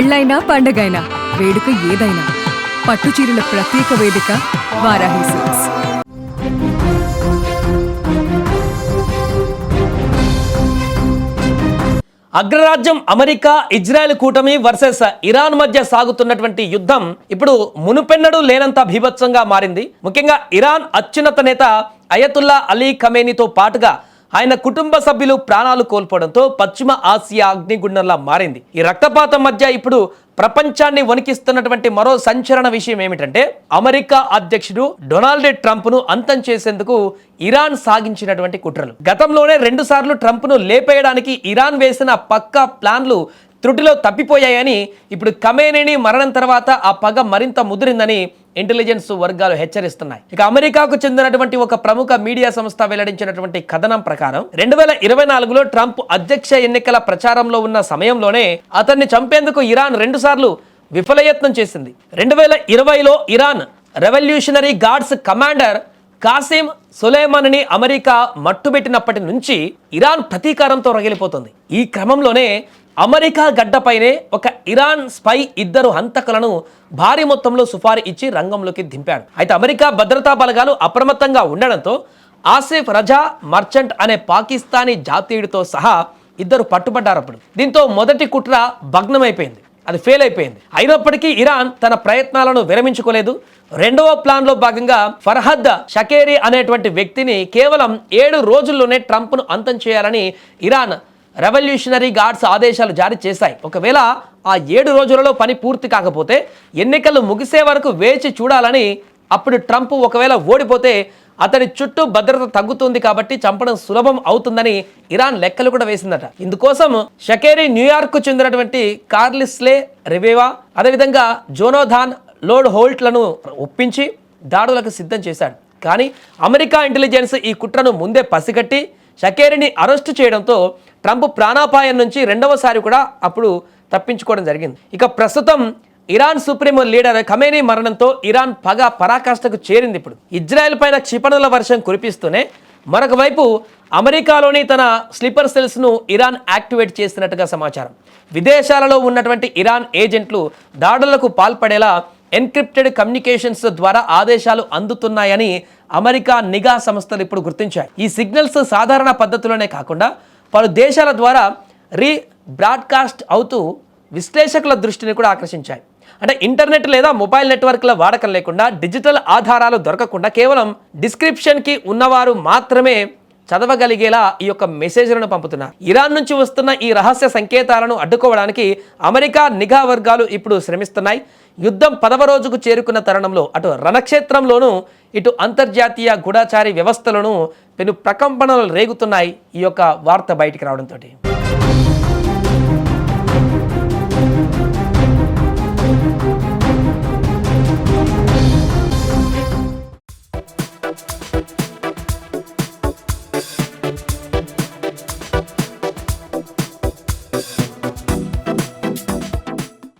పెళ్ళైనా పండగైనా వేడుక ఏదైనా పట్టుచీరల ప్రత్యేక వేదిక వారాహి సిల్క్స్. అగ్రరాజ్యం అమెరికా ఇజ్రాయెల్ కూటమి వర్సెస్ ఇరాన్ మధ్య సాగుతున్నటువంటి యుద్ధం ఇప్పుడు మునుపెన్నడూ లేనంత భీభత్సంగా మారింది. ముఖ్యంగా ఇరాన్ అత్యున్నత నేత అయతుల్లా అలీ ఖమేనీతో పాటుగా ఆయన కుటుంబ సభ్యులు ప్రాణాలు కోల్పోవడంతో పశ్చిమ ఆసియా అగ్నిగుండంలా మారింది. ఈ రక్తపాతం మధ్య ఇప్పుడు ప్రపంచాన్ని వణికిస్తున్నటువంటి మరో సంచలన విషయం ఏమిటంటే అమెరికా అధ్యక్షుడు డొనాల్డ్ ట్రంప్ను అంతం చేసేందుకు ఇరాన్ సాగించినటువంటి కుట్రలు. గతంలోనే 2 సార్లు ట్రంప్ను లేపేయడానికి ఇరాన్ వేసిన పక్కా ప్లాన్లు త్రుటిలో తప్పిపోయాయని ఇప్పుడు ఖమేనీ మరణం తర్వాత ఆ పగ మరింత ముదిరిందని ఇంటెలిజెన్స్ వర్గాలు హెచ్చరిస్తున్నాయి. ఇక అమెరికాకు చెందినటువంటి ఒక ప్రముఖ మీడియా సంస్థ వెల్లడించినటువంటి కథనం ప్రకారం 2024లో ట్రంప్ అధ్యక్ష ఎన్నికల ప్రచారంలో ఉన్న సమయంలోనే అతన్ని చంపేందుకు ఇరాన్ 2 సార్లు విఫలయత్నం చేసింది. 2020లో Iran revolutionary guards commander Qasem సులేమానీని అమెరికా మట్టుబెట్టినప్పటి నుంచి ఇరాన్ ప్రతీకారంతో రగిలిపోతుంది. ఈ క్రమంలోనే అమెరికా గడ్డపైనే ఒక ఇరాన్ స్పై 2 హంతకులను భారీ మొత్తంలో సుపారీ ఇచ్చి రంగంలోకి దింపాడు. అయితే అమెరికా భద్రతా బలగాలు అప్రమత్తంగా ఉండడంతో ఆసిఫ్ రజా మర్చెంట్ అనే పాకిస్తానీ జాతీయుడితో సహా 2 పట్టుబడ్డారు. అప్పుడు దీంతో మొదటి కుట్ర భగ్నమైపోయింది, అది ఫెయిల్ అయిపోయింది. అయినప్పటికీ ఇరాన్ తన ప్రయత్నాలను విరమించుకోలేదు. 2వ ప్లాన్లో భాగంగా ఫర్హద్ షకేరీ అనేటువంటి వ్యక్తిని కేవలం 7 రోజుల్లోనే ట్రంప్ను అంతం చేయాలని ఇరాన్ రెవల్యూషనరీ గార్డ్స్ ఆదేశాలు జారీ చేశాయి. ఒకవేళ ఆ 7 రోజులలో పని పూర్తి కాకపోతే ఎన్నికలు ముగిసే వరకు వేచి చూడాలని, అప్పుడు ట్రంప్ ఒకవేళ ఓడిపోతే అతని చుట్టూ భద్రత తగ్గుతుంది కాబట్టి చంపడం సులభం అవుతుందని ఇరాన్ లెక్కలు కూడా వేసిందట. ఇందుకోసం షకేరీ న్యూయార్క్ చెందినటువంటి కార్లిస్లే రివేవా అదేవిధంగా జోనోథాన్ లోడ్ హోల్ట్లను ఒప్పించి దాడులకు సిద్ధం చేశాడు. కానీ అమెరికా ఇంటెలిజెన్స్ ఈ కుట్రను ముందే పసిగట్టి షకేరీని అరెస్టు చేయడంతో ట్రంప్ ప్రాణాపాయం నుంచి 2వసారి కూడా అప్పుడు తప్పించుకోవడం జరిగింది. ఇక ప్రస్తుతం ఇరాన్ సుప్రీం లీడర్ ఖమేనీ మరణంతో ఇరాన్ పగ పరాకాష్ఠకు చేరింది. ఇప్పుడు ఇజ్రాయెల్ పైన క్షిపణుల వర్షం కురిపిస్తూనే మరొక వైపు అమెరికాలోని తన స్లీపర్ సెల్స్ను ఇరాన్ యాక్టివేట్ చేసినట్టుగా సమాచారం. విదేశాలలో ఉన్నటువంటి ఇరాన్ ఏజెంట్లు దాడులకు పాల్పడేలా ఎన్క్రిప్టెడ్ కమ్యూనికేషన్స్ ద్వారా ఆదేశాలు అందుతున్నాయని అమెరికా నిఘా సంస్థలు ఇప్పుడు గుర్తించాయి. ఈ సిగ్నల్స్ సాధారణ పద్ధతిలోనే కాకుండా పలు దేశాల ద్వారా బ్రాడ్కాస్ట్ అవుతూ విశ్లేషకుల దృష్టిని కూడా ఆకర్షించాయి. అంటే ఇంటర్నెట్ లేదా మొబైల్ నెట్వర్క్ల వాడకం లేకుండా, డిజిటల్ ఆధారాలు దొరకకుండా కేవలం డిస్క్రిప్షన్కి ఉన్నవారు మాత్రమే చదవగలిగేలా ఈ యొక్క మెసేజ్లను పంపుతున్నారు. ఇరాన్ నుంచి వస్తున్న ఈ రహస్య సంకేతాలను అడ్డుకోవడానికి అమెరికా నిఘా వర్గాలు ఇప్పుడు శ్రమిస్తున్నాయి. యుద్ధం 10వ రోజుకు చేరుకున్న తరుణంలో అటు రణక్షేత్రంలోనూ ఇటు అంతర్జాతీయ గూఢచారి వ్యవస్థలను పెను ప్రకంపనలు రేగుతున్నాయి ఈ యొక్క వార్త బయటికి రావడంతో.